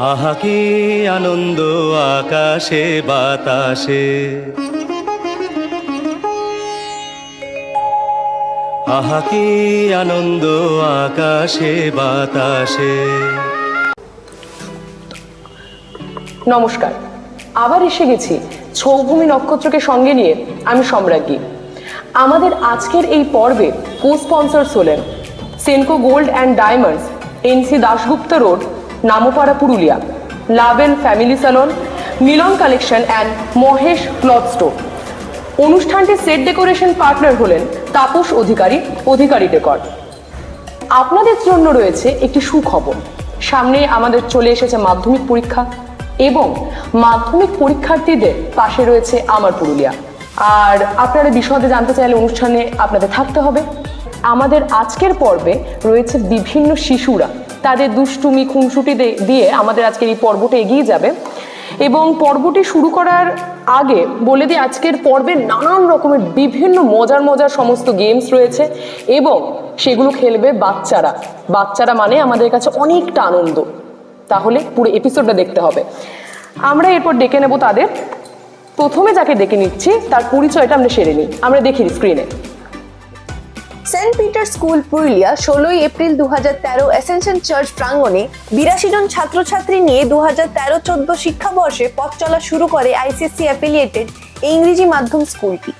আহা কি আনন্দ আকাশে বাতাসে, আহা কি আনন্দ আকাশে বাতাসে। নমস্কার, আবার এসে গেছি ছৌভূমি নক্ষত্রকে সঙ্গে নিয়ে। আমি সম্রাজ্ঞী। আমাদের আজকের এই পর্বে কো স্পন্সর্স হলেন Senco gold and diamonds, N C Dasgupta road, Nampara, Purulia, লাভেল family salon, Milan collection and Mahesh cloth store. অনুষ্ঠানটির সেট ডেকোরেশন পার্টনার হলেন তাপস অধিকারী ডেকর। আপনাদের জন্য রয়েছে একটি সুখবর। সামনে আমাদের চলে এসেছে মাধ্যমিক পরীক্ষা এবং মাধ্যমিক পরীক্ষার্থীদের পাশে রয়েছে আমার পুরুলিয়া। আর আপনারা বিশদে জানতে চাইলে অনুষ্ঠানে আপনাদের থাকতে হবে। আমাদের আজকের পর্বে রয়েছে বিভিন্ন শিশুরা তাদের দুষ্টুমি খুনসুটি দিয়ে আমাদের আজকের এই পর্বটা এগিয়ে যাবে। এবং পর্বটি শুরু করার আগে বলে দিই, আজকের পর্বে নানান রকমের বিভিন্ন মজার সমস্ত গেমস রয়েছে এবং সেগুলো খেলবে বাচ্চারা মানে আমাদের কাছে অনেকটা আনন্দ। তাহলে পুরো এপিসোডটা দেখতে হবে। আমরা এরপর ডেকে নেব তাদের। প্রথমে যাকে ডেকে নিচ্ছি তার পরিচয়টা আমরা সেরে নিই। আমরা দেখি স্ক্রিনে। Saint Peter school Purulia 16 April 2013 Ascension church প্রাঙ্গণে 82 জন ছাত্রছাত্রী নিয়ে 2013-14 শিক্ষাবর্ষে পথ চলা শুরু করে আইসিএসসি অ্যাফিলিয়েটেড ইংরেজি মাধ্যম স্কুলটি।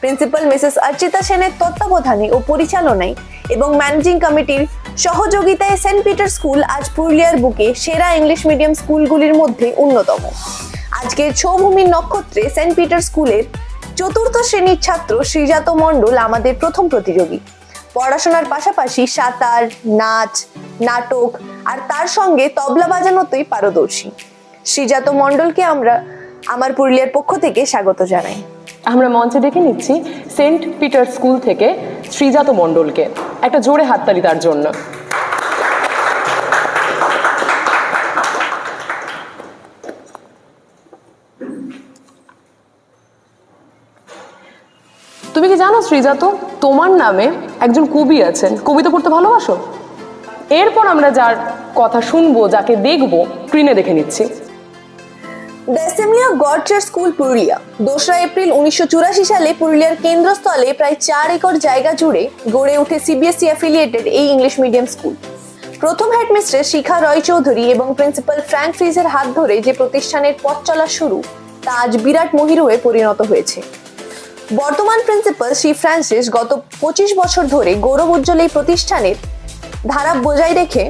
প্রিন্সিপাল মিসেস অর্চিতা সেনের তত্ত্বাবধানে ও পরিচালনায় এবং ম্যানেজিং কমিটির সহযোগিতায় সেন্ট পিটার স্কুল আজ পুরুলিয়ার বুকে সেরা ইংলিশ মিডিয়াম স্কুলগুলির মধ্যে অন্যতম। আজকের ছৌভূমির নক্ষত্রে সেন্ট পিটার স্কুলের চতুর্থ শ্রেণীর ছাত্র শ্রীজাত মণ্ডল আমাদের প্রথম প্রতিযোগী। পড়াশোনার পাশাপাশি সাঁতার, নাচ, নাটক আর তার সঙ্গে তবলা বাজানোতেই পারদর্শী। শ্রীজাত মণ্ডলকে আমরা আমার পুরুলিয়ার পক্ষ থেকে স্বাগত জানাই। আমরা মঞ্চে ডেকে নিচ্ছি সেন্ট পিটার স্কুল থেকে শ্রীজাত মণ্ডলকে। একটা জোরে হাততালি তার জন্য। তুমি কি জানো শ্রীজাত, তোমার নামে একজন কবি আছেন। কবিতা পড়তে ভালোবাসো? এরপর আমরা যার কথা শুনবো, যাকে দেখবো, স্ক্রিনে দেখে নিচ্ছি। The assembly of god church school Purulia 2 April 1984 সালে পুরুলিয়ার কেন্দ্রস্থলে প্রায় 4 একর জায়গা জুড়ে গড়ে ওঠে সিবিএসই অ্যাফিলিয়েটেড এই ইংলিশ মিডিয়াম স্কুল। প্রথম হেডমিস্ট্রেস শিখা রয় চৌধুরী এবং প্রিন্সিপাল ফ্র্যাঙ্ক ফ্রিজের হাত ধরে যে প্রতিষ্ঠানের পথ চলা শুরু, তা আজ বিরাট মহিরুহে পরিণত হয়েছে। বর্তমান প্রিন্সিপাল শ্রী ফ্রান্সিস গত 25 বছর ধরে গৌরব উজ্জ্বল এই প্রতিষ্ঠানের ধারা বজায় রেখে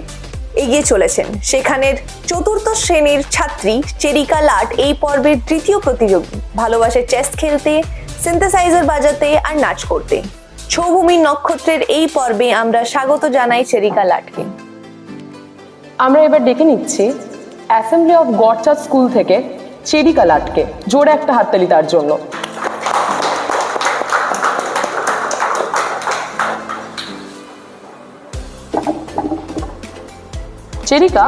এগিয়ে চলেছেন। সেখানের চতুর্থ শ্রেণীর ছাত্রী চেরিকা লাট এই পর্বের তৃতীয় প্রতিযোগী। ভালোবাসে চেস খেলতে, সিনথেসাইজার বাজাতে আর নাচ করতে। ছৌভূমির নক্ষত্রের এই পর্বে আমরা স্বাগত জানাই চেরিকা লাটকে। আমরা এবার ডেকে নিচ্ছি assembly of god church school থেকে চেরিকা লাটকে। জোরে একটা হাততালি তার জন্য। Cherika,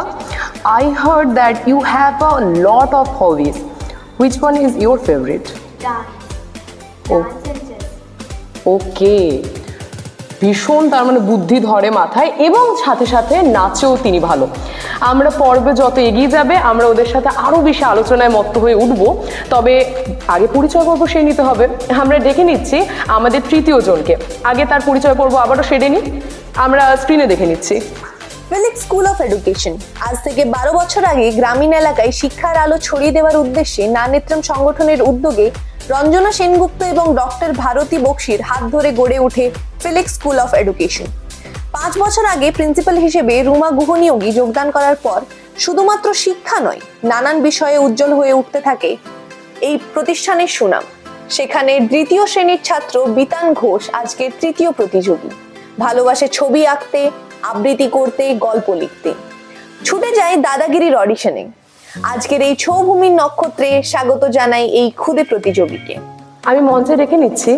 I heard that you have a lot of hobbies. Which one is your favorite? Dance and chess. Okay. ভীষণ তার মানে বুদ্ধি ধরে মাথায় এবং সাথে সাথে নাচেও তিনি ভালো। আমরা পর্বে যত এগিয়ে যাবে আমরা ওদের সাথে আরো বেশি আলোচনায় মত্ত হয়ে উঠবো। তবে আগে পরিচয় পর্ব সেরে নিতে হবে। আমরা ডেকে নিচ্ছি আমাদের তৃতীয় জনকে। আগে তার পরিচয় পর্ব আবারও সেরে নিই। আমরা স্ক্রিনে দেখে নিচ্ছি। ফিলিক্স স্কুল অফ এডুকেশন আজ থেকে 12 বছর আগে গ্রামীণ এলাকায় শিক্ষার আলো ছড়িয়ে দেওয়ার উদ্দেশ্যে নানেত্রম সংগঠনের উদ্যোগে রঞ্জনা সেনগুপ্ত এবং ডক্টর ভারতী বক্সির হাত ধরে গড়ে ওঠে ফিলিক্স স্কুল অফ এডুকেশন। 5 বছর আগে প্রিন্সিপাল হিসেবে রুমা গুহনিয়োগী যোগদান করার পর শুধুমাত্র শিক্ষা নয়, নানান বিষয়ে উজ্জ্বল হয়ে উঠতে থাকে এই প্রতিষ্ঠানের সুনাম। সেখানে দ্বিতীয় শ্রেণীর ছাত্র বিতান ঘোষ আজকের তৃতীয় প্রতিযোগী। ভালোবাসে ছবি আঁকতে, আবৃত্তি করতে, গল্প লিখতে। ছুটে যায় দাদাগিরির অডিশনে। আজকের এই ছৌভূমির নক্ষত্রে স্বাগত জানাই এই ক্ষুদে প্রতিযোগীকে। আমি মঞ্চে রেখে নিচ্ছি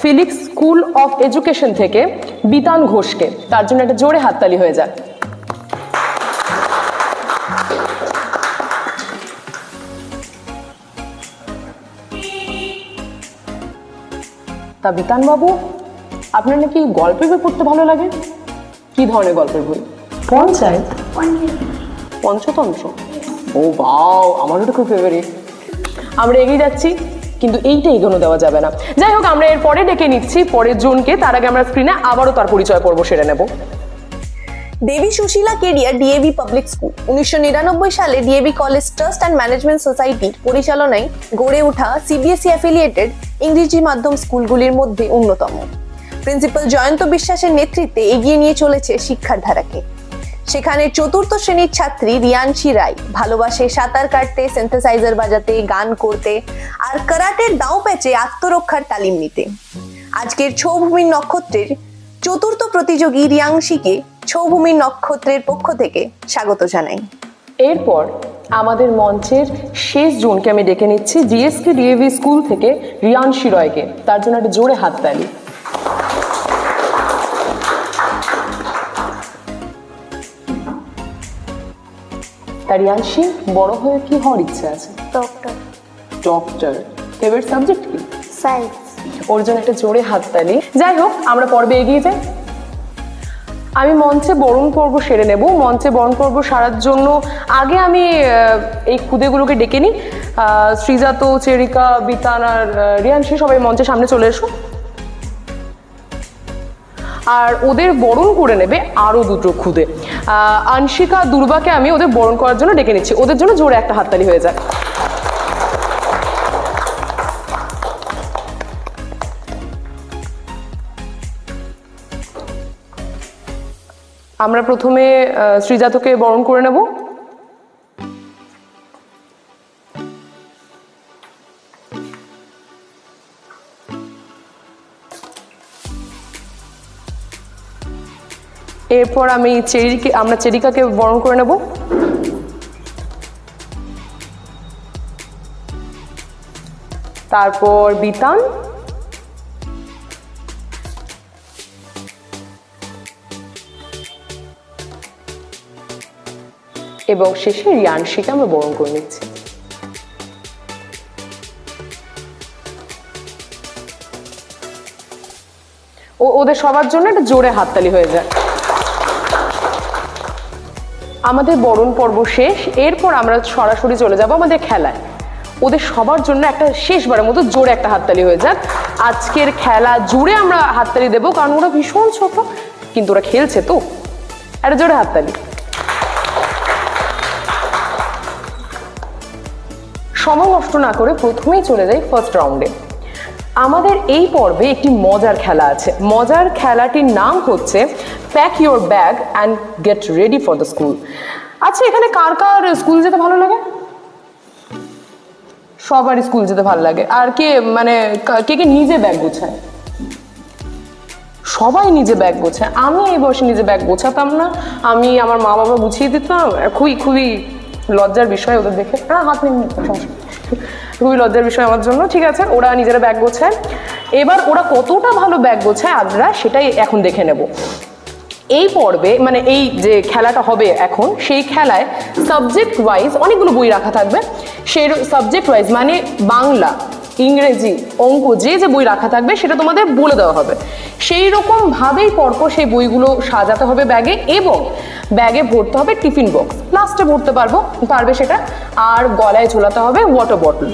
ফিলিক্স স্কুল অফ এডুকেশন থেকে বিতান ঘোষকে। তার জন্য একটা জোরে হাততালি হয়ে যাক। তা বিতান বাবু, আপনার নাকি গল্পের বই পড়তে ভালো লাগে? কি ধরনের গল্পের বই? পঞ্চায়েত? পঞ্চতন্ত্র। ও বাও, আমারও তো খুব ফেভারিট। আমরা এগিয়ে যাচ্ছি, কিন্তু এইটা এগোনো দেওয়া যাবে না। যাই হোক, আমরা এর পরে ডেকে নিচ্ছি পরের জনকে। তার আগে আমরা স্ক্রিনে আবারও তার পরিচয় পর্ব সেরে নেব। দেবী সুশীলা কেরিয়া ডিএভি পাবলিক স্কুল 1999 সালে DAV college trust and management সোসাইটির পরিচালনায় গড়ে ওঠা সিবিএসই অ্যাফিলিয়েটেড ইংরেজি মাধ্যম স্কুলগুলির মধ্যে অন্যতম। প্রিন্সিপাল জয়ন্ত বিশ্বাসের নেতৃত্বে এগিয়ে নিয়ে চলেছে শিক্ষার ধারাকে। সেখানে চতুর্থ শ্রেণীর ছাত্রী রিয়ানশি রায় ভালোবাসে সাঁতার কাটতে, সিনথেসাইজার বাজাতে, গান করতে আর কারাটের দাও প্যাচে আত্মরক্ষার তালিম নিতে। আজকের ছৌভূমির নক্ষত্রের চতুর্থ প্রতিযোগী রিয়াংশিকে ছৌভূমির নক্ষত্রের পক্ষ থেকে স্বাগত জানাই। এরপর আমাদের মঞ্চের শেষ জনকে আমি ডেকে নিচ্ছি জিএসকে ডিএভি স্কুল থেকে রিয়ানশি রয়কে। তার জন্য একটা জোরে হাততালি। তার রিয়ানশি বড় হয়ে কি হওয়ার ইচ্ছে আছে? ডক্টর। ডক্টর। ফেভারিট সাবজেক্ট কি? সায়েন্স। ওর জন্য একটা জোরে হাততালি। যাই হোক, আমরা পর্বে এগিয়ে যাই। আমি মঞ্চে বরণ পর্ব সেরে নেব। মঞ্চে বরণ পর্ব সারার জন্য আগে আমি এই খুদেগুলোকে ডেকে নিই। শ্রীজাত, চেরিকা, বিতান আর রিয়ানশি সবাই মঞ্চের সামনে চলে এসো। আর ওদের বরণ করে নেবে আরো দুটো খুদে। আনশিকা, দুর্বাকে আমি ওদের বরণ করার জন্য ডেকে নিচ্ছি। ওদের জন্য জোরে একটা হাততালি হয়ে যায়। আমরা প্রথমে শ্রীজাতকে বরণ করে নেব। এরপর আমরা চেরিকাকে বরণ করে নেব। তারপর বিতান, এবং শেষে রিয়ানশিকে আমরা বরণ করে নিচ্ছি। ওদের সবার জন্য একটা জোরে হাততালি হয়ে যায়। আমাদের বরণ পর্ব শেষ। এরপর আমরা সরাসরি চলে যাব আমাদের খেলায়। ওদের সবার জন্য একটা শেষবারের মতো জোরে একটা হাততালি হয়ে যাক। আজকের খেলা জুড়ে আমরা হাততালি দেবো, কারণ ওরা ভীষণ ছোট, কিন্তু ওরা খেলছে তো। একটা জোরে হাততালি। সময় নষ্ট না করে প্রথমেই চলে যাই ফার্স্ট রাউন্ডে। আমাদের এই পর্বে একটি মজার খেলা আছে। মজার খেলাটির নাম হচ্ছে pack your bag and get ready for the school. আচ্ছা, এখানে কার কার স্কুল যেতে ভালো লাগে? সবারই স্কুল যেতে ভালো লাগে। আর কে কে নিজে ব্যাগ গোছায়? সবাই নিজে ব্যাগ গোছায়। আমি এই বয়সে নিজে ব্যাগ গোছাতাম না। আমি আমার মা বাবা গুছিয়ে দিতাম। খুবই লজ্জার বিষয় ওদের দেখে। হাত নেই, খুবই লজ্জার বিষয় আমার জন্য। ঠিক আছে, ওরা নিজেরা ব্যাগ গোছায়। এবার ওরা কতটা ভালো ব্যাগ গোছায় আমরা সেটাই এখন দেখে নেব। এই পর্বে এই যে খেলাটা হবে এখন, সেই খেলায় সাবজেক্ট ওয়াইজ অনেকগুলো বই রাখা থাকবে। সেই সাবজেক্ট ওয়াইজ বাংলা, ইংরেজি, অঙ্ক যে বই রাখা থাকবে সেটা তোমাদের বলে দেওয়া হবে। সেই রকম ভাবেই পরপর সেই বইগুলো সাজাতে হবে ব্যাগে, এবং ব্যাগে ভরতে হবে টিফিন বক্স। লাস্টে ভরতে পারবে সেটা। আর গলায় ঝোলাতে হবে ওয়াটার বটল।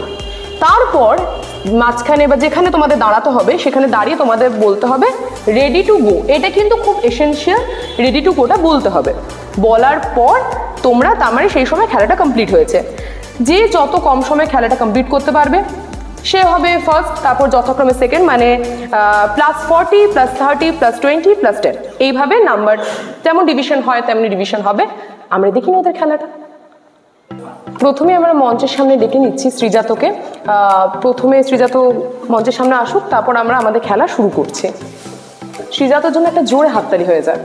তারপর মাঝখানে বা যেখানে তোমাদের দাঁড়াতে হবে সেখানে দাঁড়িয়ে তোমাদের বলতে হবে রেডি টু গো। এটা কিন্তু খুব এসেনশিয়াল, রেডি টু গোটা বলতে হবে। বলার পর তোমরা সেই সময় খেলাটা কমপ্লিট হয়েছে। যে যত কম সময়ে খেলাটা কমপ্লিট করতে পারবে সে হবে ফার্স্ট, তারপর যথাক্রমে সেকেন্ড, +40, +30, +20, +10, এইভাবে নাম্বার যেমন ডিভিশন হয় তেমনি ডিভিশন হবে। আমরা দেখি না ওদের খেলাটা। প্রথমে আমরা মঞ্চের সামনে ডেকে নিচ্ছি শ্রীজাতকে। প্রথমে শ্রীজাত মঞ্চের সামনে আসুক, তারপর আমরা আমাদের খেলা শুরু করছি। শ্রীজাতর জন্য একটা জোরে হাততালি হয়ে যাক।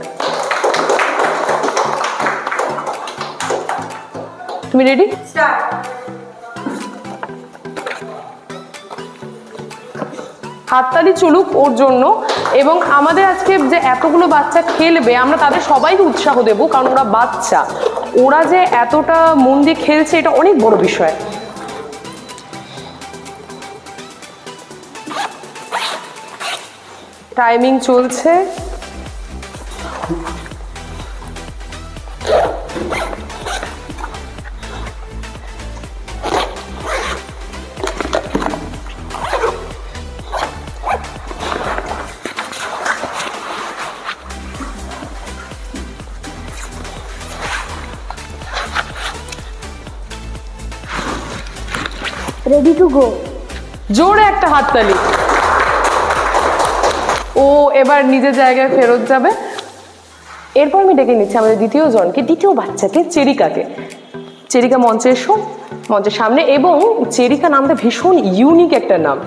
তুমি রেডি? হাততালি চলুক ওর জন্য। এবং আমাদের আজকে যে এতগুলো বাচ্চা খেলবে, আমরা তাদের সবাইকে উৎসাহ দেবো, কারণ ওরা বাচ্চা। ওরা যে এতটা মন দিয়ে খেলছে এটা অনেক বড় বিষয়। টাইমিং চলছে। Ready to go. জোরে একটা হাততালি। ও এবার নিজের জায়গায় ফেরত যাবে। এরপর আমি ডেকে নিচ্ছি আমাদের দ্বিতীয় জনকে, দ্বিতীয় বাচ্চাকে, চেরিকাকে। চেরিকা মঞ্চে এসো, মঞ্চের সামনে। এবং চেরিকা নামটা ভীষণ ইউনিক একটা নাম।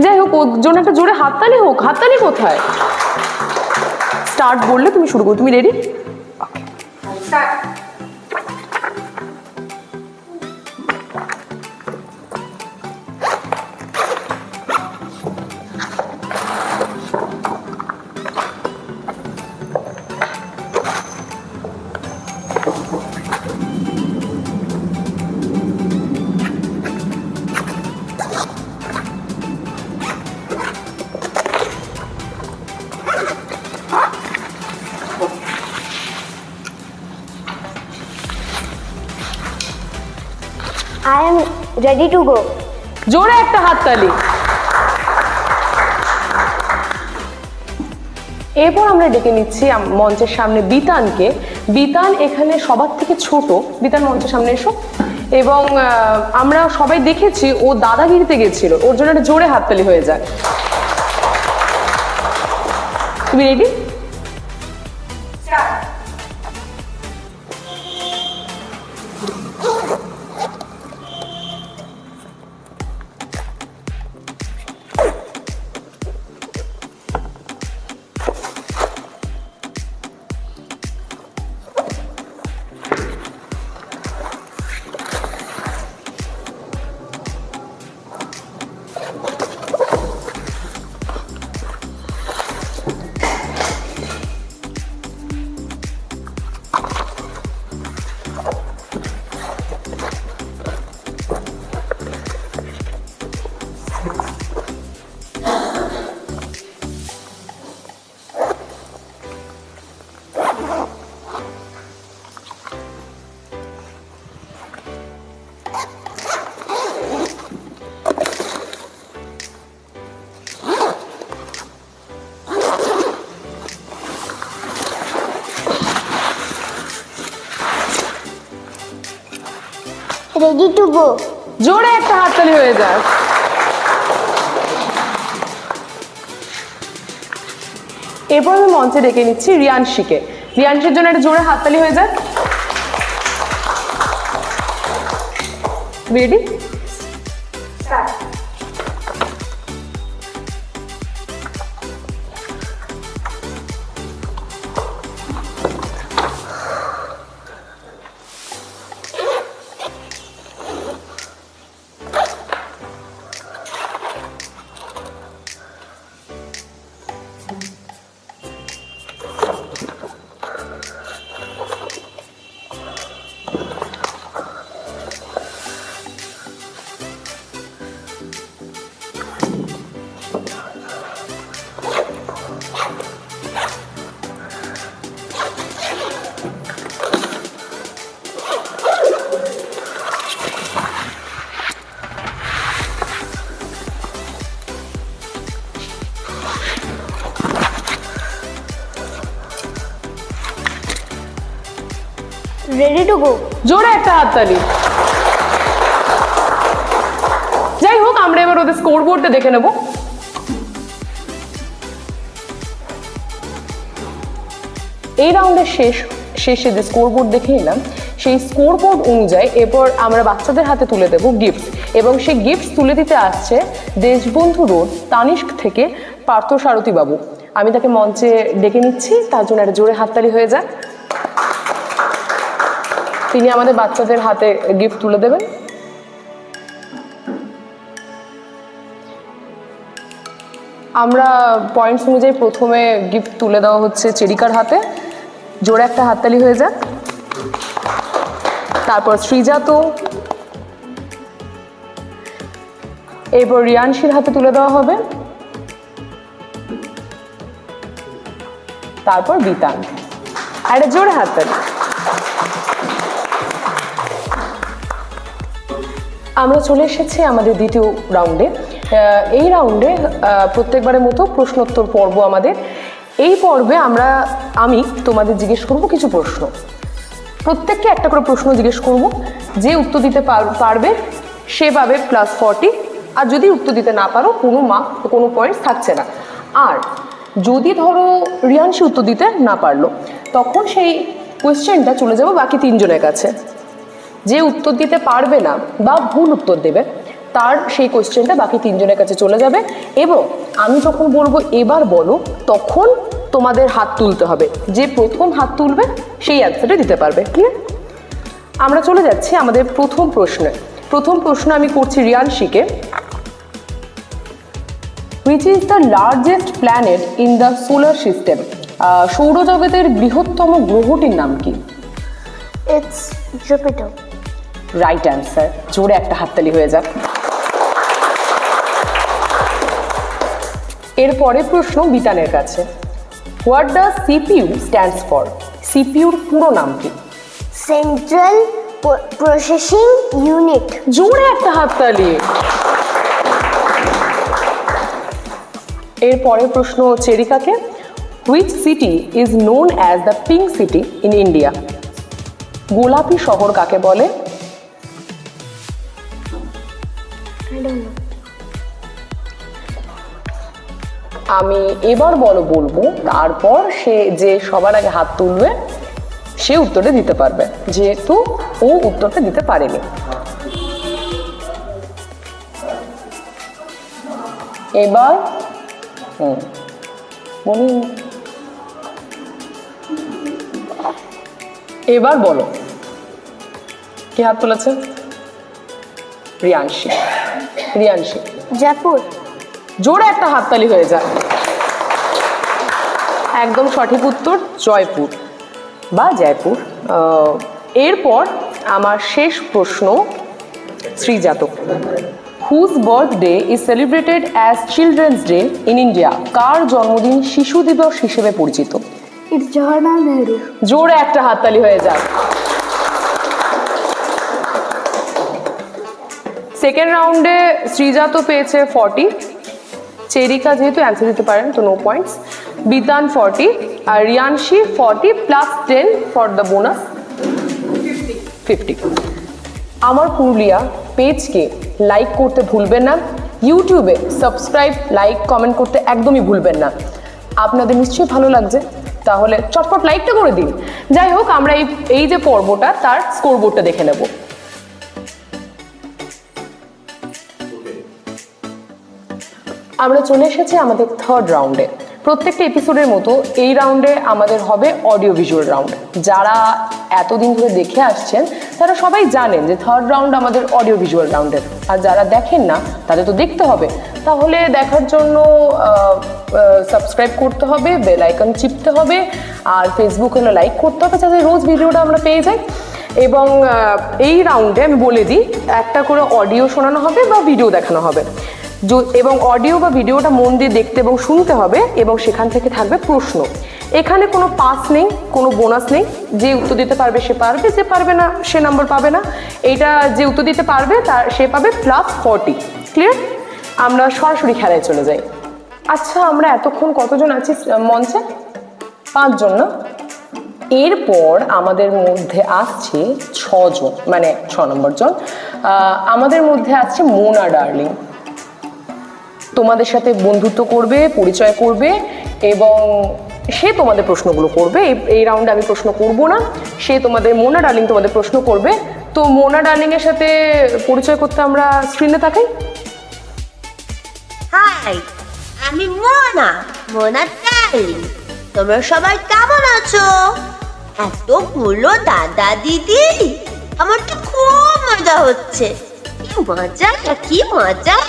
যাই হোক, ওর জন্য একটা জোরে হাততালি হোক। হাততালি কোথায়? স্টার্ট বললে তুমি শুরু করো। তুমি ready? I am ready to go. জোরে একটা হাততালি। এরপর আমরা ডেকে নিচ্ছি মঞ্চের সামনে বিতানকে। বিতান এখানে সবার থেকে ছোট। বিতান মঞ্চের সামনে এসো। এবং আমরা সবাই দেখেছি ও দাদাগিরিতে গেছিল, ওর জন্য একটা জোরে হাততালি হয়ে যায়। তুমি রেডি? Ready to go. জোরে একটা হাততালি হয়ে যায়। এরপর আমি মঞ্চে ডেকে নিচ্ছি রিয়ানশিকে। রিয়ানশির জন্য একটা জোরে হাততালি হয়ে যায়। রেডি? Ready to go. জোরে একটা হাততালি। যাই হোক, আমরা এবার ওদের স্কোর বোর্ডটা দেখে নেব। এই রাউন্ডের শেষে যে স্কোর বোর্ড দেখে নিলাম, সেই স্কোর বোর্ড অনুযায়ী এরপর আমরা বাচ্চাদের হাতে তুলে দেব গিফট। এবং সেই গিফট তুলে দিতে আসছে দেশবন্ধু রোড তানিস্ক থেকে পার্থসারথী বাবু। আমি তাকে মঞ্চে ডেকে নিচ্ছি, তার জন্য একটা জোরে হাততালি হয়ে যায়। তিনি আমাদের বাচ্চাদের হাতে গিফট তুলে দেবেন। আমরা পয়েন্টস অনুযায়ী প্রথমে গিফট তুলে দেওয়া হচ্ছে চেরিকার হাতে। জোরে একটা হাততালি হয়ে যায়। তারপর শ্রীজাত, এরপর রিয়ানশির হাতে তুলে দেওয়া হবে। তারপর বিতান। আর একটা জোরে হাততালি। আমরা চলে এসেছি আমাদের দ্বিতীয় রাউন্ডে। এই রাউন্ডে প্রত্যেকবারের মতো প্রশ্নোত্তর পর্ব আমাদের। এই পর্বে আমি তোমাদের জিজ্ঞেস করব কিছু প্রশ্ন। প্রত্যেককে একটা করে প্রশ্ন জিজ্ঞেস করব। যে উত্তর দিতে পারবে সে পাবে +40। আর যদি উত্তর দিতে না পারো কোনো কোনো পয়েন্ট থাকছে না। আর যদি ধরো রিয়াংশী উত্তর দিতে না পারলো, তখন সেই কোয়েশ্চেনটা চলে যাবে বাকি 3 জনের কাছে। যে উত্তর দিতে পারবে না বা ভুল উত্তর দেবে তার সেই কোয়েশ্চেনটা বাকি 3 জনের কাছে চলে যাবে। এবং আমি যখন বলবো এবার বলো, তখন তোমাদের হাত তুলতে হবে। যে প্রথম হাত তুলবে সেই অ্যান্সারটা দিতে পারবে। ক্লিয়ার? আমরা চলে যাচ্ছি আমাদের প্রথম প্রশ্নে। প্রথম প্রশ্ন আমি করছি রিয়াংশীকে। Which is the largest planet in the solar system? সৌরজগতের বৃহত্তম গ্রহটির নাম কি? It's Jupiter. Right answer. জোরে একটা হাততালি হয়ে যাক। এরপরে প্রশ্ন বিতানের কাছে। What does CPU stands for? সিপিইউর পুরো নাম কি? Central Processing Unit. জোরে একটা হাততালি। এরপরের প্রশ্ন চেরিকাকে। Which city is known as the pink city in India? গোলাপি শহর কাকে বলে? I don't know. আমি এবার বলবো, তারপর সে যে সবার আগে হাত তুলবে সে উত্তরটা দিতে পারবে, যেহেতু ও উত্তরটা দিতে পারেনি। এবার বলুন, এবার বলো কে হাত তুলেছে? রিয়াংশী। রিয়াংশী Jaipur. জোরে একটা হাততালি হয়ে যায়। একদম সঠিক উত্তর জয়পুর বা জয়পুর। এরপর আমার শেষ প্রশ্ন Srijato. Whose birthday is celebrated as children's day in India? কার জন্মদিন শিশু দিবস হিসেবে পরিচিত? It's Jawaharlal Nehru. জোরে একটা হাততালি হয়ে যায়। সেকেন্ড রাউন্ডে শ্রীজাত পেয়েছে 40, চেরিকা যেহেতু অ্যান্সার দিতে পারেন তো নো পয়েন্টস, বিতান 40, আর রিয়াংশী 40 + 10 ফর দ্য বোনাস 50। আমার পুরুলিয়া পেজকে লাইক করতে ভুলবেন না, ইউটিউবে সাবস্ক্রাইব, লাইক, কমেন্ট করতে একদমই ভুলবেন না। আপনাদের নিশ্চয়ই ভালো লাগছে, তাহলে চটপট লাইকটা করে দিন। যাই হোক, আমরা এই যে পর্বটা তার স্কোরবোর্ডটা দেখে নেব। আমরা চলে এসেছি আমাদের থার্ড রাউন্ডে। প্রত্যেকটা এপিসোডের মতো এই রাউন্ডে আমাদের হবে অডিও ভিজুয়াল রাউন্ড। যারা এতদিন ধরে দেখে আসছেন তারা সবাই জানেন যে থার্ড রাউন্ড আমাদের অডিও ভিজুয়াল রাউন্ডের। আর যারা দেখেন না তাদের তো দেখতে হবে, তাহলে দেখার জন্য সাবস্ক্রাইব করতে হবে, বেল আইকন চিপতে হবে, আর ফেসবুক হলে লাইক করতে হবে যাতে রোজ ভিডিওটা আমরা পেয়ে যাই। এবং এই রাউন্ডে আমি বলে দিই, একটা করে অডিও শোনানো হবে বা ভিডিও দেখানো হবে, এবং অডিও বা ভিডিওটা মন দিয়ে দেখতে এবং শুনতে হবে, এবং সেখান থেকে থাকবে প্রশ্ন। এখানে কোনো পাস নেই, কোনো বোনাস নেই। যে উত্তর দিতে পারবে সে পারবে, যে পারবে না সে নাম্বার পাবে না। এইটা যে উত্তর দিতে পারবে তার সে পাবে +40। ক্লিয়ার? আমরা সরাসরি খেলায় চলে যাই। আচ্ছা, আমরা এতক্ষণ কতজন আছি মঞ্চে? 5 জন না? এরপর আমাদের মধ্যে আসছে 6 জন, মানে 6 নম্বর জন। আমাদের মধ্যে আসছে মোনা ডার্লিং। তোমাদের সাথে বন্ধুত্ব করবে, পরিচয় করবে, এবং সে তোমাদের প্রশ্নগুলো করবে। এই রাউন্ডে আমি প্রশ্ন করব না, সে তোমাদের, মোনা ডার্লিং তোমাদের প্রশ্ন করবে। তো মোনা ডার্লিং এর সাথে পরিচয় করতে আমরা স্ক্রিনে তাকাই। হাই, আমি মোনা ডার্লিং। তোমরা সবাই কেমন আছো? এতগুলো দাদা দিদি, আমার তো খুব মজা হচ্ছে। কি মজা!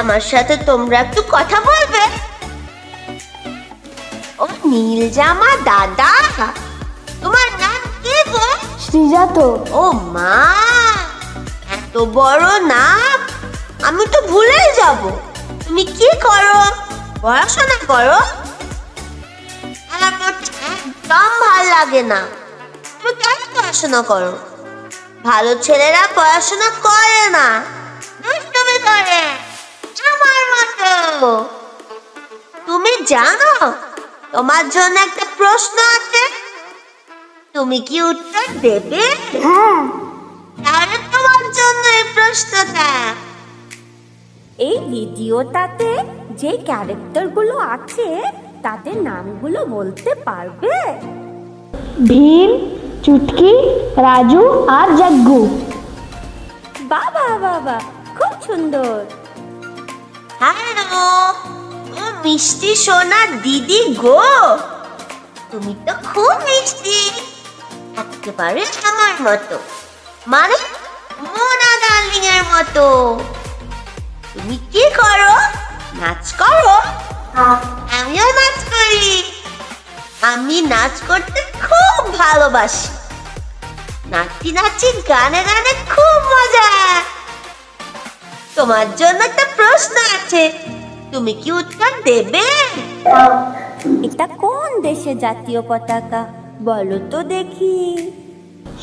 আমার সাথে তোমরা একটু কথা বলবে? ও নীল জামা দাদা, তোমার নাম কি গো? Srijato. ও মা, এত বড় নাম, আমি তো ভুলেই যাব। তুমি কি করো? পড়াশোনা করো? আমার একদম ভালো লাগে না। তুমি কেন পড়াশোনা করো? ভালো ছেলেরা পড়াশোনা করে না, দুষ্টুমি করে, আমার মতো। তুমি জানো তোমার জন্য একটা প্রশ্ন আছে, তুমি কি উত্তর দেবে? হ্যাঁ। তাহলে তোমার জন্য এই প্রশ্ন প্রশ্নটা। এই ভিডিওটাতে যে ক্যারেক্টারগুলো আছে তাদের নামগুলো বলতে পারবে? ভীম, চুটকি, রাজু আর জাগ্গু। বাবা বাবা, খুব সুন্দর। হ্যালো, ও মিষ্টি সোনা দিদি গো, তুমি তো খুব মিষ্টি, একেবারে আমার মতো, মানে মোনা ডার্লিং এর মতো। তুমি কি করো? নাচ করো? আমিও নাচ করি। আমি নাচ করতে খুব ভালোবাসি। নাচি নাচি গানে গানে খুব মজা। তোমার জন্য একটা প্রশ্ন আছে, তুমি কি উত্তর দেবে? এটা কোন দেশের জাতীয় পতাকা বলো তো দেখি?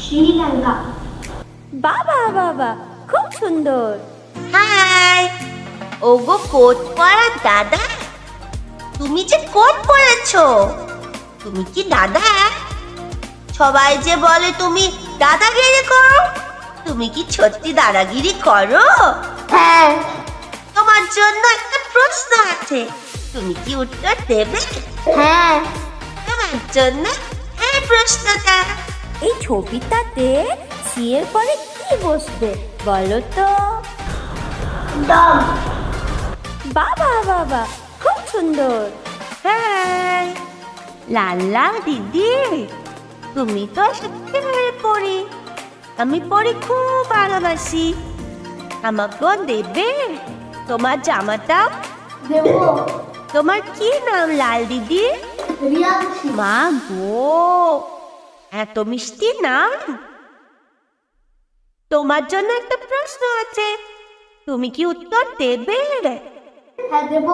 শ্রীলঙ্কা। বাবা বাবা, খুব সুন্দর। হাই, ওগো কোট পরা দাদা, তুমি যে কোট পরেছো, তুমি কি দাদা? সবাই যে বলে তুমি দাদাগিরি করো, তুমি কি সত্যি দাদাগিরি করো? হ্যাঁ। তোমার জন্য একটা প্রশ্ন আছে, তুমি কি উত্তর দেবে? হ্যাঁ। তোমার জন্য এই প্রশ্নটা। এই ছবিটাতে সি এর পরে কি বসবে বলো তো? ডগ। বাবা বাবা, খুব সুন্দর। হ্যাঁ, লাল্লা দিদি, তুমি তো সত্যিকারের পড়ি। আমি পড়ি খুব ভালোবাসি। আমাকেও দেবে তোমার জামাটা? দেব। তোমার কি নাম লাল দিদি? রিয়াংশী। মা গো, এত মিষ্টি নাম। তোমার জন্য একটা প্রশ্ন আছে, তুমি কি উত্তর দেবে? হ্যাঁ দেব।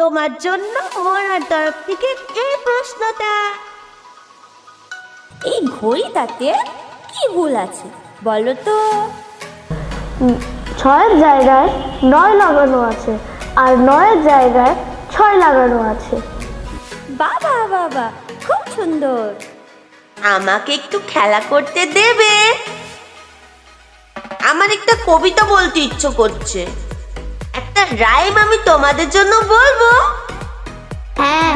তোমার জন্য ওনার তরফ থেকে এই প্রশ্নটা। এই ঘড়িটাতে কি ভুল আছে বলো তো? 6 জায়গায় 9 লাগানো আছে আর 9 জায়গায় 6 লাগানো আছে। বাবা বাবা, খুব সুন্দর। আমাকে একটু খেলা করতে দেবে? আমার একটা কবিতা বলতে ইচ্ছে করছে, একটা রাইম আমি তোমাদের জন্য বলবো। হ্যাঁ,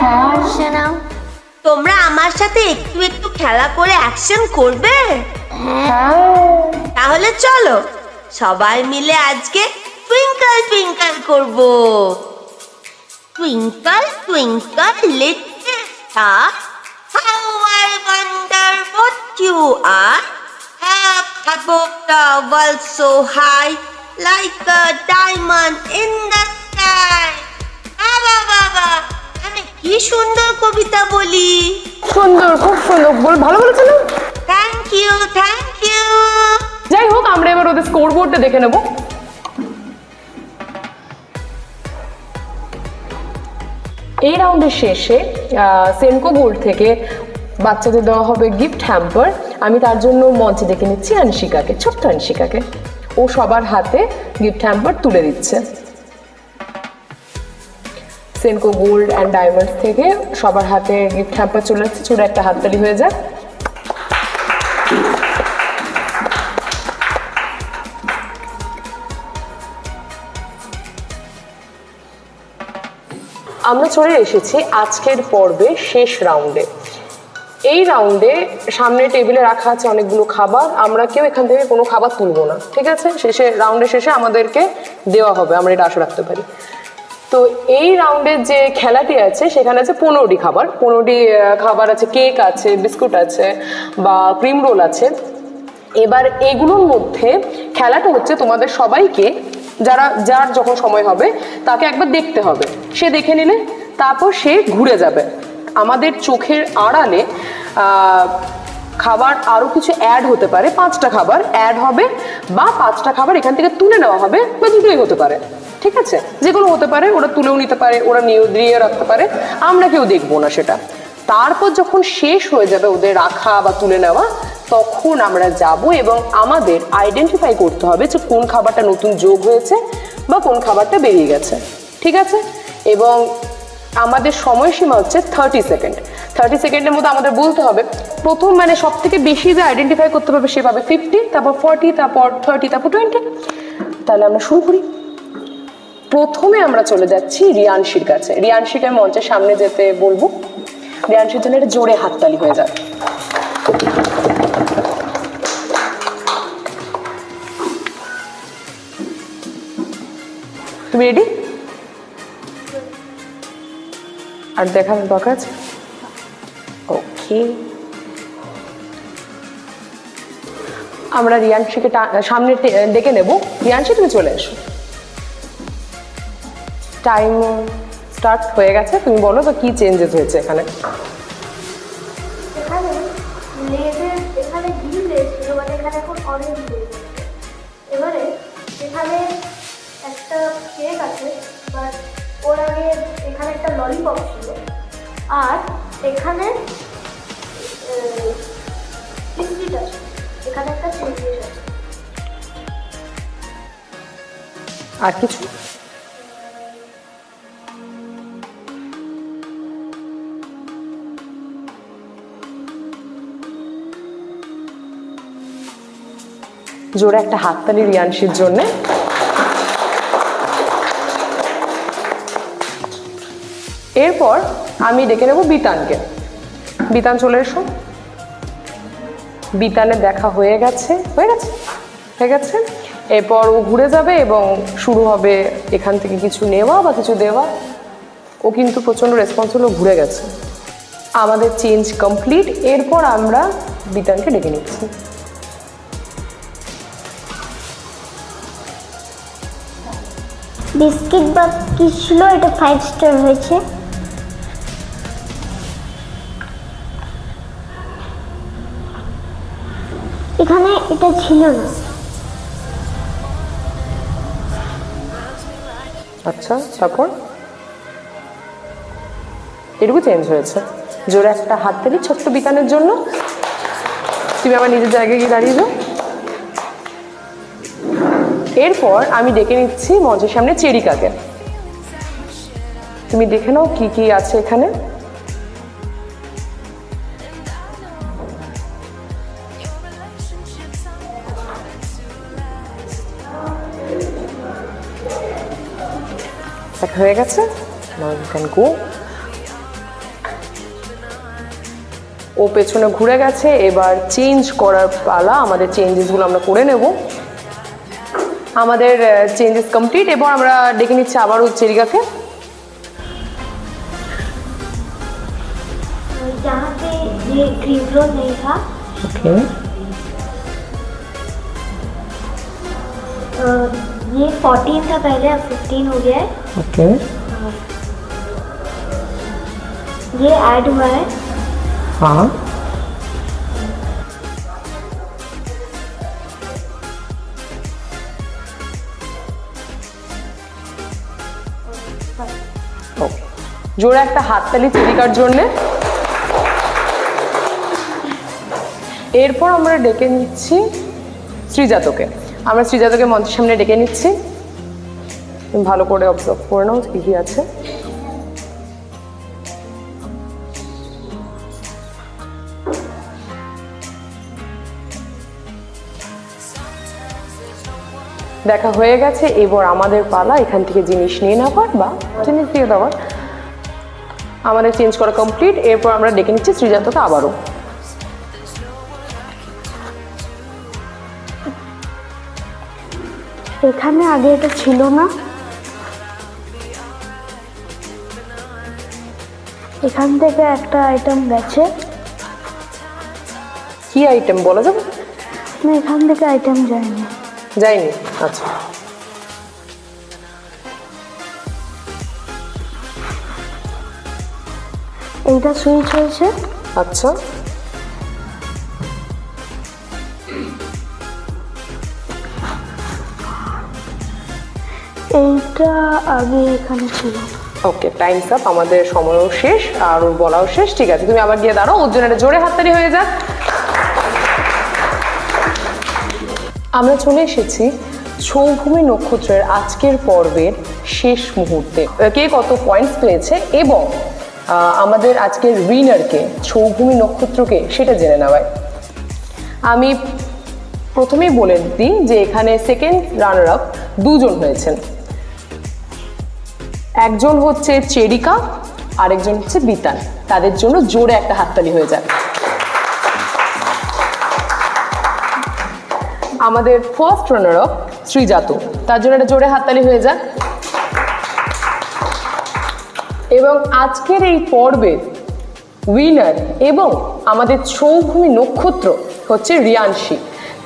শোনাও। তোমরা আমার সাথে একটু একটু খেলা করে অ্যাকশন করবে? তাহলে চলো সবাই মিলে আজকে টুইঙ্কল টুইঙ্কল করব। Twinkle twinkle little star, how I wonder what you are, up above the world so high, like a diamond in the sky. বাবা বাবা, আমি কি সুন্দর কবিতা বলি। সুন্দর, খুব সুন্দর, ভালো বলেছো না? Thank you, thank you. যাই হোক, আমরা এবার ওদের স্কোর বোর্ডটা দেখে নেব। এই রাউন্ডের শেষে সেনকো গোল্ড থেকে বাচ্চাদের দেওয়া হবে গিফট হ্যাম্পার। আমি তার জন্য মঞ্চে ডেকে নিচ্ছি আনশিকাকে, ছোট্ট আনশিকাকে। ও সবার হাতে গিফট হ্যাম্পার তুলে দিচ্ছে। সেনকো গোল্ড অ্যান্ড ডায়মন্ডস থেকে সবার হাতে গিফট হ্যাম্পার চলে যাচ্ছে। ছোট একটা হাততালি হয়ে যায়। আমরা চলে এসেছি আজকের পর্বে শেষ রাউন্ডে। এই রাউন্ডে সামনে টেবিলে রাখা আছে অনেকগুলো খাবার। আমরা কেউ এখান থেকে কোনো খাবার তুলবো না, ঠিক আছে? রাউন্ডের শেষে আমাদেরকে দেওয়া হবে, আমরা এটা আশা রাখতে পারি। তো এই রাউন্ডের যে খেলাটি আছে সেখানে আছে 15টি খাবার। 15টি খাবার আছে, কেক আছে, বিস্কুট আছে বা ক্রিম রোল আছে। এবার এগুলোর মধ্যে খেলাটা হচ্ছে তোমাদের সবাইকে, যার যখন সময় হবে তাকে একবার দেখতে হবে। সে দেখে নিলে তারপর সে ঘুরে যাবে। আমাদের চোখের আড়ালে খাবার আরও কিছু অ্যাড হতে পারে। 5টা খাবার অ্যাড হবে বা 5টা খাবার এখান থেকে তুলে নেওয়া হবে, বা দুটোই হতে পারে, ঠিক আছে? যেগুলো হতে পারে ওরা তুলেও নিতে পারে, ওরা দিয়ে রাখতে পারে, আমরা কেউ দেখবো না সেটা। তারপর যখন শেষ হয়ে যাবে ওদের রাখা বা তুলে নেওয়া, তখন আমরা যাব এবং আমাদের আইডেন্টিফাই করতে হবে যে কোন খাবারটা নতুন যোগ হয়েছে বা কোন খাবারটা বেরিয়ে গেছে, ঠিক আছে? এবং আমাদের সময়সীমা হচ্ছে 30 সেকেন্ড। 30 সেকেন্ডের মধ্যে আমাদের বলতে হবে প্রথম মানে সব থেকে বেশি যে আইডেন্টিফাই করতে পারবে সে পাবে 50, তারপর 40, তারপর 30, তারপর 20। তাহলে আমরা শুরু করি। প্রথমে আমরা চলে যাচ্ছি রিয়ানশির কাছে। রিয়ানশিকে মঞ্চের সামনে যেতে বলবো। রিয়ানশির জন্য একটা জোরে হাততালি হয়ে যাবে। তুমি রেডি? আর দেখানোর দরকার আছে? ওকে, আমরা রিয়ানশিকে সামনে ডেকে নেব। রিয়ানশি তুমি চলে এসো। টাইম স্টার্ট হয়ে গেছে, তুমি বলো তো কি চেঞ্জেস হয়েছে এখানে। এখানে লেজের এখানে গ্রিন লেজ ছিল, মানে এখানে এখন অরেঞ্জ লেজ আছে। এবারে এখানে একটা কেক আছে, বাট ওর আগে এখানে একটা ললিপপ ছিল, আর এখানে বিস্কিট আছে, এখানে একটা স্যান্ডউইচ আছে। আর কিছু? জোরে একটা হাততালি রিয়ানশির জন্য। এরপর আমি ডেকে নেব বিতানকে। বিতান চলে এসো। বিতানের দেখা হয়ে গেছে। এরপর ও ঘুরে যাবে এবং শুরু হবে এখান থেকে কিছু নেওয়া বা কিছু দেওয়া। ও কিন্তু প্রচণ্ড রেসপন্সিবল, ঘুরে গেছে। আমাদের চেঞ্জ কমপ্লিট। এরপর আমরা বিতানকে ডেকে নিচ্ছি। বিস্কিট বা কি ছিল, এটা 5 স্টার হয়েছে। এখানে এটা ছিল না। আচ্ছা, তারপর এটুকু চেঞ্জ হয়েছে। জোরে একটা হাততালি ছোট্ট বিতানের জন্য। তুমি আমার নিজের জায়গায় গিয়ে দাঁড়িয়ে যাও। এরপর আমি ডেকে নিচ্ছি মঞ্চের সামনে চেরিকাকে। তুমি দেখে নাও কি কি আছে এখানে। হয়ে গেছে। Now you can go. ও পেছনে ঘুরে গেছে। এবার চেঞ্জ করার পালা। আমাদের চেঞ্জেসগুলো আমরা করে নেব। আমাদের চেঞ্জেস কমপ্লিট। এবার আমরা ডেকে নিচ্ছি আবারও চেরিকাকে। यहाँ पे ये ग्रीन रोल नहीं था। ओके, ये 14 था पहले, अब 15 हो गया है। ओके, ये ऐड हुआ है। हाँ, জোরে একটা হাততালি চেরিকার জন্যে। এরপর আমরা ডেকে নিচ্ছি শ্রীজাতকে। আমরা শ্রীজাতকে মঞ্চের সামনে ডেকে নিচ্ছি। তুমি ভালো করে অবজার্ভ করে নাও কি কি আছে। দেখা হয়ে গেছে। এবার আমাদের পালা এখান থেকে জিনিস নিয়ে নেওয়ার বা জিনিস দিয়ে দেওয়ার। আমাদের চেঞ্জ করা কমপ্লিট। এরপর আমরা ডেকে নিচ্ছি শ্রীজাতকে আবারও। এখানে আগে এটা ছিল না। এখান থেকে একটা আইটেম গেছে। কি আইটেম বলা যাবে? না, এখান থেকে আইটেম যায়নি। যায়নি? আচ্ছা, এইটা সুইচ হয়েছে। আচ্ছা, এইটা আগে এখানে ছিল। ওকে, টাইমস আপ। আমাদের সময়ও শেষ আর ওর বলাও শেষ। ঠিক আছে, তুমি আবার গিয়ে দাঁড়াও। ওর জন্য একটা জোরে হাততালি হয়ে যাক। আমরা চলে এসেছি ছৌভূমি নক্ষত্রের আজকের পর্বের শেষ মুহূর্তে কে কত পয়েন্টস পেয়েছে এবং আমাদের আজকের উইনারকে ছৌভূমি নক্ষত্রকে সেটা জেনে নেওয়ায় আমি প্রথমেই বলে দিই যে এখানে সেকেন্ড রানার আপ দুজন হয়েছেন, একজন হচ্ছে চেরিকা, আরেকজন হচ্ছে বিতান। তাদের জন্য জোরে একটা হাততালি হয়ে যায়। আমাদের ফার্স্ট রানার আপ শ্রীজাত, তার জন্য একটা জোরে হাততালি হয়ে যায়। এবং আজকের এই পর্বের উইনার এবং আমাদের ছৌভূমি নক্ষত্র হচ্ছে রিয়াংশী,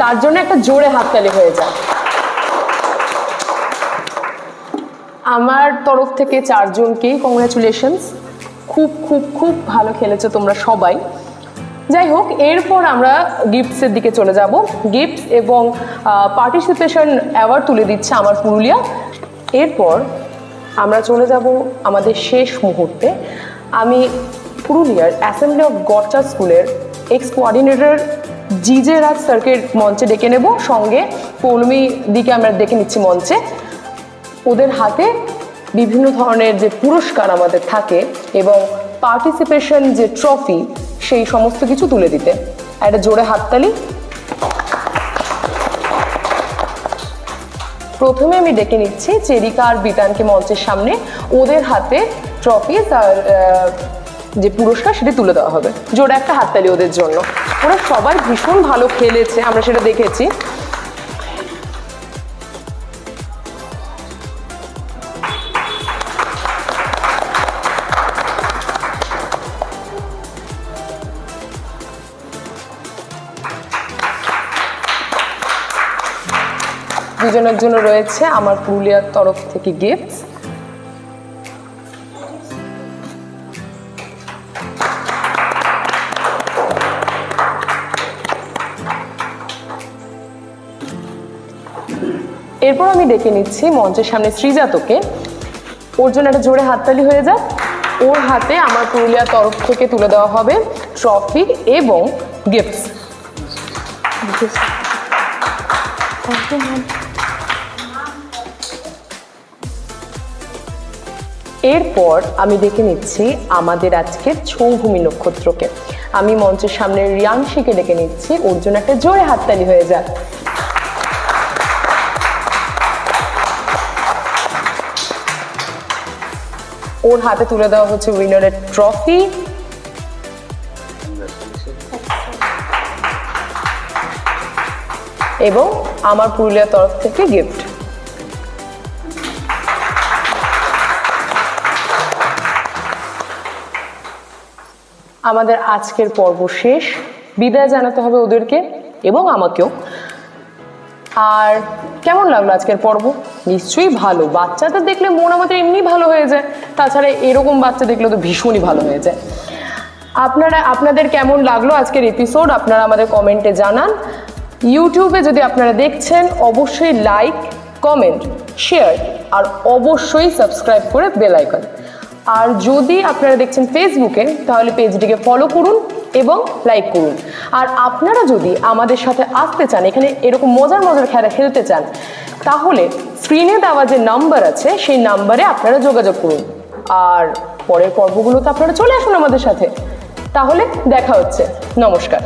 তার জন্য একটা জোরে হাততালি হয়ে যায়। আমার তরফ থেকে চারজনকেই কংগ্রাচুলেশনস, খুব খুব খুব ভালো খেলেছো তোমরা সবাই। যাই হোক, এরপর আমরা গিফটসের দিকে চলে যাব। গিফটস এবং পার্টিসিপেশন অ্যাওয়ার্ড তুলে দিচ্ছে আমার পুরুলিয়া। এরপর আমরা চলে যাব আমাদের শেষ মুহূর্তে। আমি পুরুলিয়ার অ্যাসেম্বলি অফ গড চার্চ স্কুলের এক্স কোঅর্ডিনেটর জিজে রাজ স্যারকে মঞ্চে ডেকে নেব, সঙ্গে পৌলমী দিকে আমরা ডেকে নিচ্ছি মঞ্চে। ওদের হাতে বিভিন্ন ধরনের যে পুরস্কার আমাদের থাকে এবং পার্টিসিপেশন যে ট্রফি, সেই সমস্ত কিছু তুলে দিতে। একটা জোরে হাততালি। প্রথমে আমি ডেকে নিচ্ছি চেরিকা আর বিতানকে মঞ্চের সামনে। ওদের হাতে ট্রফি আর যে পুরস্কার সেটা তুলে দেওয়া হবে। জোরে একটা হাততালি ওদের জন্য। ওরা সবাই ভীষণ ভালো খেলেছে, আমরা সেটা দেখেছি। দুজনের জন্য রয়েছে আমার পুরুলিয়ার তরফ থেকে গিফটস। এরপর আমি ডেকে নিচ্ছি মঞ্চের সামনে শ্রীজাতকে। ওর জন্য একটা জোরে হাততালি হয়ে যাক। ওর হাতে আমার পুরুলিয়ার তরফ থেকে তুলে দেওয়া হবে ট্রফি এবং গিফটস। এরপর আমি ডেকে নিচ্ছি আমাদের আজকের ছৌভূমি নক্ষত্রকে। আমি মঞ্চের সামনে রিয়াংশীকে ডেকে নিচ্ছি। ওর জন্য একটা জোরে হাততালি হয়ে যাক। ওর হাতে তুলে দেওয়া হচ্ছে উইনারের ট্রফি এবং আমার পুরুলিয়ার তরফ থেকে গিফট। আমাদের আজকের পর্ব শেষ। বিদায় জানাতে হবে ওদেরকে এবং আমাকেও। আর কেমন লাগলো আজকের পর্ব? নিশ্চয়ই ভালো। বাচ্চাদের দেখলে মন আমাদের এমনি ভালো হয়ে যায়, তাছাড়া এরকম বাচ্চা দেখলে তো ভীষণই ভালো হয়ে যায়। আপনাদের কেমন লাগলো আজকের এপিসোড আপনারা আমাদের কমেন্টে জানান। ইউটিউবে যদি আপনারা দেখছেন অবশ্যই লাইক, কমেন্ট, শেয়ার আর অবশ্যই সাবস্ক্রাইব করে বেল আইকন। আর যদি আপনারা দেখছেন ফেসবুকে তাহলে পেজটিকে ফলো করুন এবং লাইক করুন। আর আপনারা যদি আমাদের সাথে আসতে চান, এখানে এরকম মজার মজার খেলা খেলতে চান, তাহলে স্ক্রিনে দেওয়া যে নাম্বার আছে সেই নাম্বারে আপনারা যোগাযোগ করুন। আর পরের পর্বগুলোতে আপনারা চলে আসুন আমাদের সাথে। তাহলে দেখা হচ্ছে। নমস্কার।